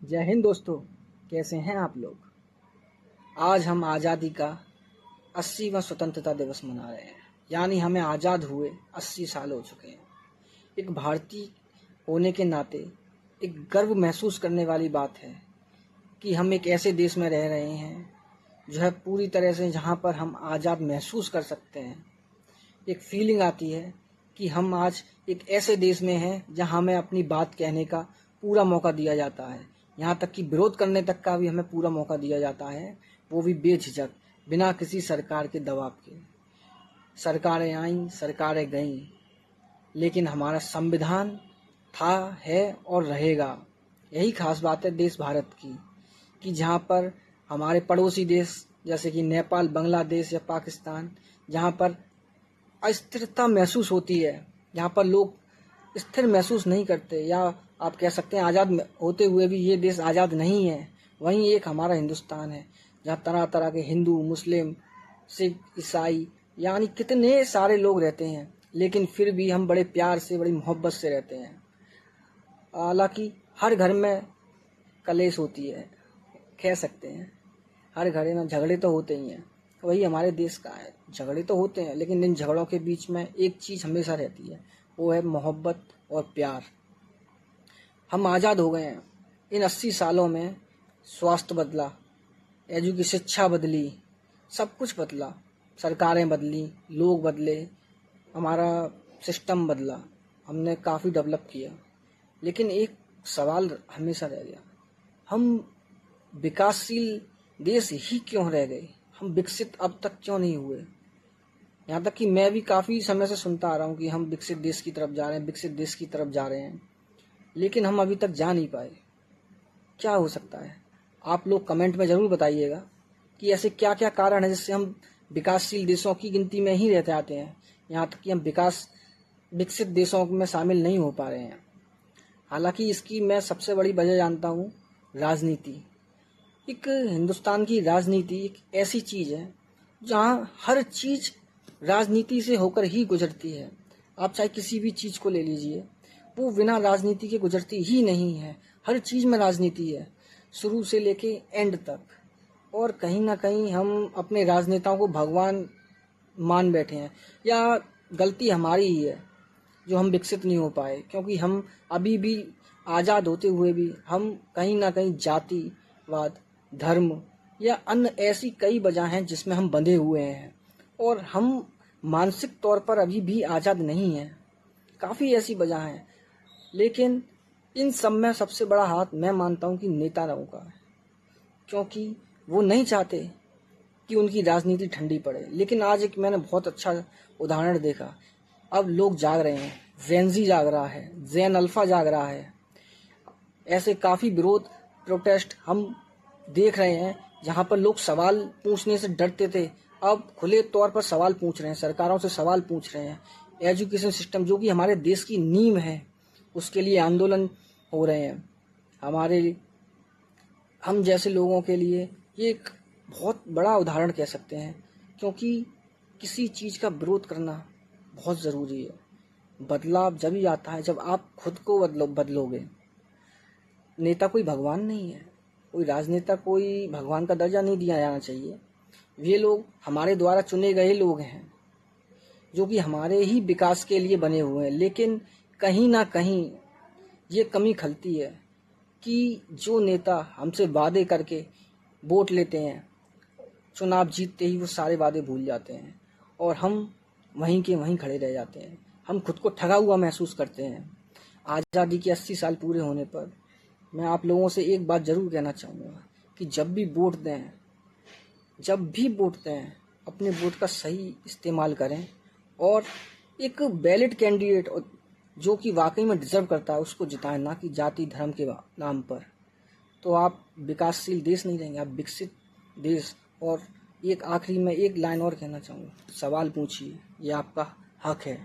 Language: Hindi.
जय हिंद दोस्तों, कैसे हैं आप लोग। आज हम आज़ादी का 80वां स्वतंत्रता दिवस मना रहे हैं। यानी हमें आज़ाद हुए 80 साल हो चुके हैं। एक भारतीय होने के नाते एक गर्व महसूस करने वाली बात है कि हम एक ऐसे देश में रह रहे हैं जो है पूरी तरह से जहाँ पर हम आज़ाद महसूस कर सकते हैं। एक फीलिंग आती है कि हम आज एक ऐसे देश में हैं जहाँ हमें अपनी बात कहने का पूरा मौका दिया जाता है। यहाँ तक कि विरोध करने तक का भी हमें पूरा मौका दिया जाता है, वो भी बेझिझक, बिना किसी सरकार के दबाव के। सरकारें आईं, सरकारें गईं, लेकिन हमारा संविधान था, है और रहेगा। यही खास बात है देश भारत की कि जहाँ पर हमारे पड़ोसी देश जैसे कि नेपाल, बांग्लादेश या पाकिस्तान, जहाँ पर अस्थिरता महसूस होती है, जहाँ पर लोग स्थिर महसूस नहीं करते, या आप कह सकते हैं आज़ाद होते हुए भी ये देश आज़ाद नहीं है, वहीं एक हमारा हिंदुस्तान है जहाँ तरह तरह के हिंदू, मुस्लिम, सिख, ईसाई यानी कितने सारे लोग रहते हैं, लेकिन फिर भी हम बड़े प्यार से, बड़ी मोहब्बत से रहते हैं। हालांकि हर घर में कलेश होती है, कह सकते हैं हर घर में झगड़े तो होते ही हैं। वही हमारे देश का है, झगड़े तो होते हैं, लेकिन इन झगड़ों के बीच में एक चीज़ हमेशा रहती है, वो है मोहब्बत और प्यार। हम आज़ाद हो गए हैं। इन 80 सालों में स्वास्थ्य बदला, शिक्षा बदली, सब कुछ बदला, सरकारें बदली, लोग बदले, हमारा सिस्टम बदला, हमने काफ़ी डेवलप किया। लेकिन एक सवाल हमेशा रह गया, हम विकासशील देश ही क्यों रह गए, हम विकसित अब तक क्यों नहीं हुए। यहाँ तक कि मैं भी काफ़ी समय से सुनता आ रहा हूँ कि हम विकसित देश की तरफ जा रहे हैं, विकसित देश की तरफ जा रहे हैं, लेकिन हम अभी तक जा नहीं पाए। क्या हो सकता है? आप लोग कमेंट में ज़रूर बताइएगा कि ऐसे क्या क्या कारण है जिससे हम विकासशील देशों की गिनती में ही रहते आते हैं, यहाँ तक कि हम विकसित देशों में शामिल नहीं हो पा रहे हैं। हालांकि इसकी मैं सबसे बड़ी वजह जानता हूँ, राजनीति। एक हिंदुस्तान की राजनीति एक ऐसी चीज़ है जहाँ हर चीज़ राजनीति से होकर ही गुजरती है। आप चाहे किसी भी चीज़ को ले लीजिए, वो बिना राजनीति के गुजरती ही नहीं है। हर चीज़ में राजनीति है, शुरू से लेके एंड तक। और कहीं ना कहीं हम अपने राजनेताओं को भगवान मान बैठे हैं, या गलती हमारी ही है जो हम विकसित नहीं हो पाए, क्योंकि हम अभी भी आज़ाद होते हुए भी हम कहीं ना कहीं जातिवाद, धर्म या अन्य ऐसी कई वजह हैं जिसमें हम बंधे हुए हैं, और हम मानसिक तौर पर अभी भी आज़ाद नहीं हैं। काफ़ी ऐसी वजह हैं, लेकिन इन सब में सबसे बड़ा हाथ मैं मानता हूँ कि नेताओं का है, क्योंकि वो नहीं चाहते कि उनकी राजनीति ठंडी पड़े। लेकिन आज एक मैंने बहुत अच्छा उदाहरण देखा, अब लोग जाग रहे हैं, जेनजी जाग रहा है, जेन अल्फा जाग रहा है। ऐसे काफ़ी विरोध, प्रोटेस्ट हम देख रहे हैं जहाँ पर लोग सवाल पूछने से डरते थे, अब खुले तौर पर सवाल पूछ रहे हैं, सरकारों से सवाल पूछ रहे हैं। एजुकेशन सिस्टम जो कि हमारे देश की नींव है, उसके लिए आंदोलन हो रहे हैं। हम जैसे लोगों के लिए ये एक बहुत बड़ा उदाहरण कह सकते हैं, क्योंकि किसी चीज़ का विरोध करना बहुत ज़रूरी है। बदलाव जब ही आता है जब आप खुद को बदलोगे। नेता कोई भगवान नहीं है, कोई राजनेता कोई भगवान का दर्जा नहीं दिया जाना चाहिए। ये लोग हमारे द्वारा चुने गए लोग हैं जो कि हमारे ही विकास के लिए बने हुए हैं। लेकिन कहीं ना कहीं ये कमी खलती है कि जो नेता हमसे वादे करके वोट लेते हैं, चुनाव जीतते ही वो सारे वादे भूल जाते हैं और हम वहीं के वहीं खड़े रह जाते हैं। हम खुद को ठगा हुआ महसूस करते हैं। आज़ादी के 80 साल पूरे होने पर मैं आप लोगों से एक बात ज़रूर कहना चाहूँगा कि जब भी वोट दें, अपने वोट का सही इस्तेमाल करें और एक वैलिड कैंडिडेट जो कि वाकई में डिजर्व करता है उसको जिताएं, ना कि जाति धर्म के नाम पर। तो आप विकासशील देश नहीं रहेंगे, आप विकसित देश। और एक आखिरी में एक लाइन और कहना चाहूँगा, सवाल पूछिए, ये आपका हक है।